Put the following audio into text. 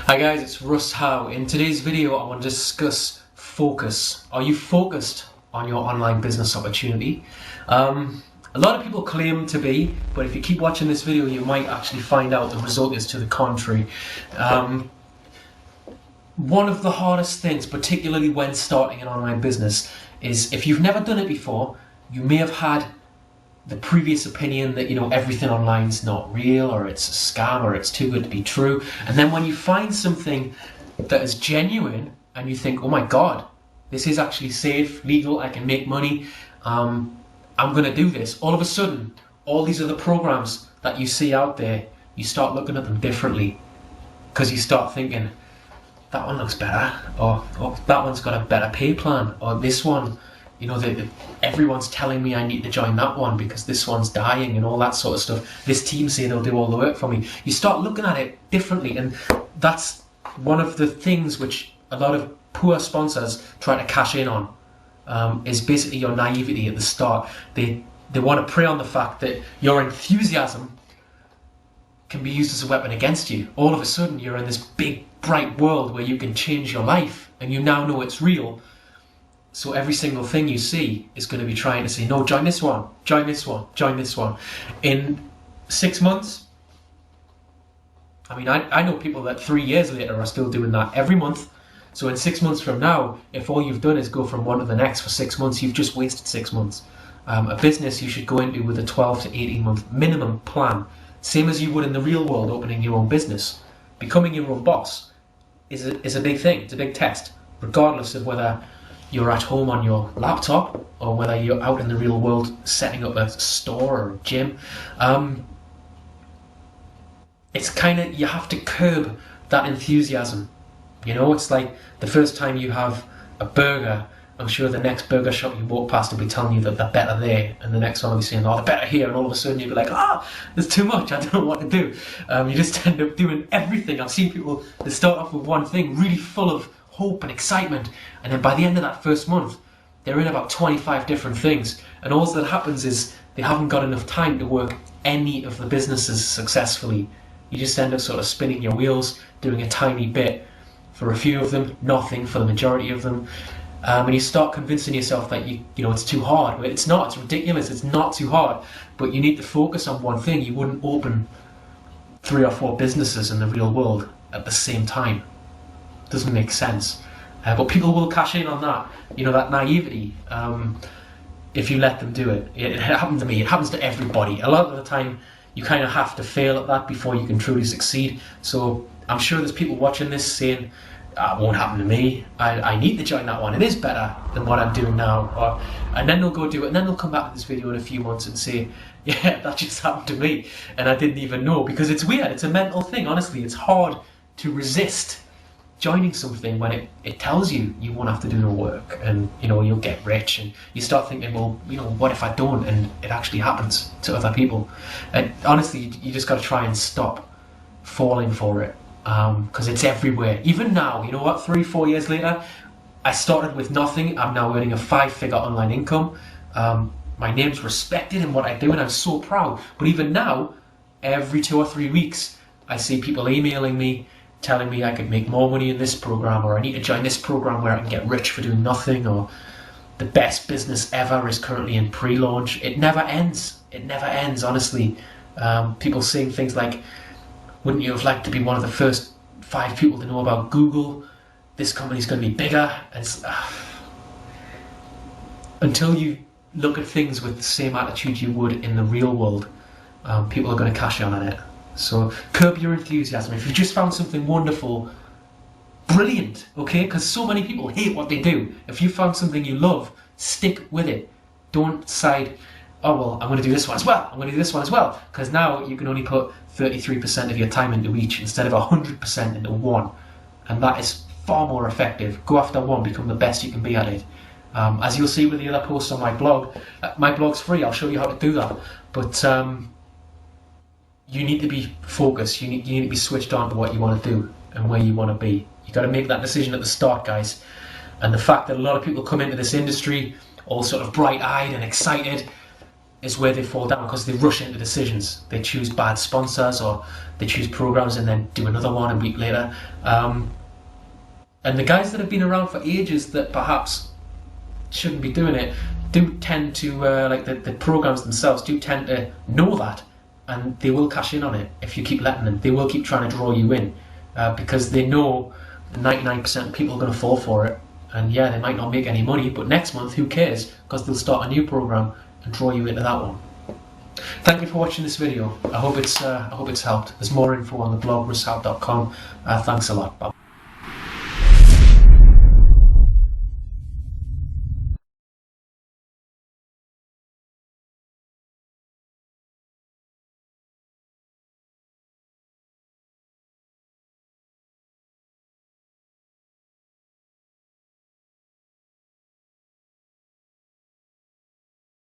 Hi guys, it's Russ Howe. In today's video I want to discuss focus. Are you focused on your online business opportunity? A lot of people claim to be, but if you keep watching this video you might actually find out the result is to the contrary. One of the hardest things, particularly when starting an online business, is if you've never done it before, you may have had the previous opinion that, everything online's not real, or it's a scam, or it's too good to be true. And then when you find something that is genuine and you think, oh my God, this is actually safe, legal, I can make money, I'm gonna do this. All of a sudden, all these other programs that you see out there, you start looking at them differently because you start thinking, that one looks better, or that one's got a better pay plan, or this one, everyone's telling me I need to join that one because this one's dying and all that sort of stuff. This team say they'll do all the work for me. You start looking at it differently, and that's one of the things which a lot of poor sponsors try to cash in on, is basically your naivety at the start. They want to prey on the fact that your enthusiasm can be used as a weapon against you. All of a sudden you're in this big bright world where you can change your life and you now know it's real. So every single thing you see is going to be trying to say, no, join this one, join this one, join this one. In 6 months, I know people that 3 years later are still doing that every month. So in 6 months from now, if all you've done is go from one to the next for 6 months, you've just wasted 6 months. A business you should go into with a 12 to 18 month minimum plan. Same as you would in the real world, opening your own business. Becoming your own boss is a big thing, it's a big test, regardless of whether you're at home on your laptop or whether you're out in the real world setting up a store or a gym. It's kind of, you have to curb that enthusiasm. It's like the first time you have a burger, I'm sure the next burger shop you walk past will be telling you that they're better there, and the next one will be saying, oh, they're better here, and all of a sudden you'll be like, there's too much, I don't know what to do. You just end up doing everything. I've seen people that start off with one thing, really full of hope and excitement, and then by the end of that first month, they're in about 25 different things, and all that happens is they haven't got enough time to work any of the businesses successfully. You just end up sort of spinning your wheels, doing a tiny bit for a few of them, nothing for the majority of them. And you start convincing yourself that it's too hard. But it's not, it's ridiculous, it's not too hard. But you need to focus on one thing. You wouldn't open 3 or 4 businesses in the real world at the same time. Doesn't make sense. But people will cash in on that, that naivety, if you let them do it. It happened to me, it happens to everybody. A lot of the time you kind of have to fail at that before you can truly succeed. So I'm sure there's people watching this saying, it won't happen to me, I need to join that one, it is better than what I'm doing now. And then they'll go do it, and then they'll come back to this video in a few months and say, yeah, that just happened to me and I didn't even know. Because it's weird, it's a mental thing, honestly. It's hard to resist joining something when it tells you you won't have to do no work, and you'll get rich, and you start thinking, well, what if I don't, and it actually happens to other people. And honestly, you just got to try and stop falling for it. Because it's everywhere. Even now, 3-4 years later, I started with nothing. I'm now earning a 5-figure online income. My name's respected in what I do, and I'm so proud. But even now, every 2 or 3 weeks, I see people emailing me, telling me I could make more money in this program, or I need to join this program where I can get rich for doing nothing, or the best business ever is currently in pre-launch. It never ends. It never ends, honestly. People saying things like, wouldn't you have liked to be one of the first 5 people to know about Google? This company's going to be bigger. And until you look at things with the same attitude you would in the real world, people are going to cash in on it. So curb your enthusiasm. If you've just found something wonderful, brilliant, okay? Because so many people hate what they do. If you found something you love, stick with it. Don't decide, oh well, I'm going to do this one as well, I'm going to do this one as well, because now you can only put 33% of your time into each instead of 100% into one, and that is far more effective. Go after one, become the best you can be at it. As you'll see with the other posts on my blog's free, I'll show you how to do that, but you need to be focused, you need to be switched on to what you want to do and where you want to be. You got to make that decision at the start, guys. And the fact that a lot of people come into this industry all sort of bright-eyed and excited, is where they fall down, because they rush into decisions. They choose bad sponsors, or they choose programs and then do another one a week later. And the guys that have been around for ages that perhaps shouldn't be doing it do tend to, like the programs themselves do tend to know that, and they will cash in on it if you keep letting them. They will keep trying to draw you in, because they know 99% of people are going to fall for it. And yeah, they might not make any money, but next month, who cares? Because they'll start a new program and draw you into that one. Thank you for watching this video. I hope it's helped. There's more info on the blog, russhout.com. Thanks a lot. Bye.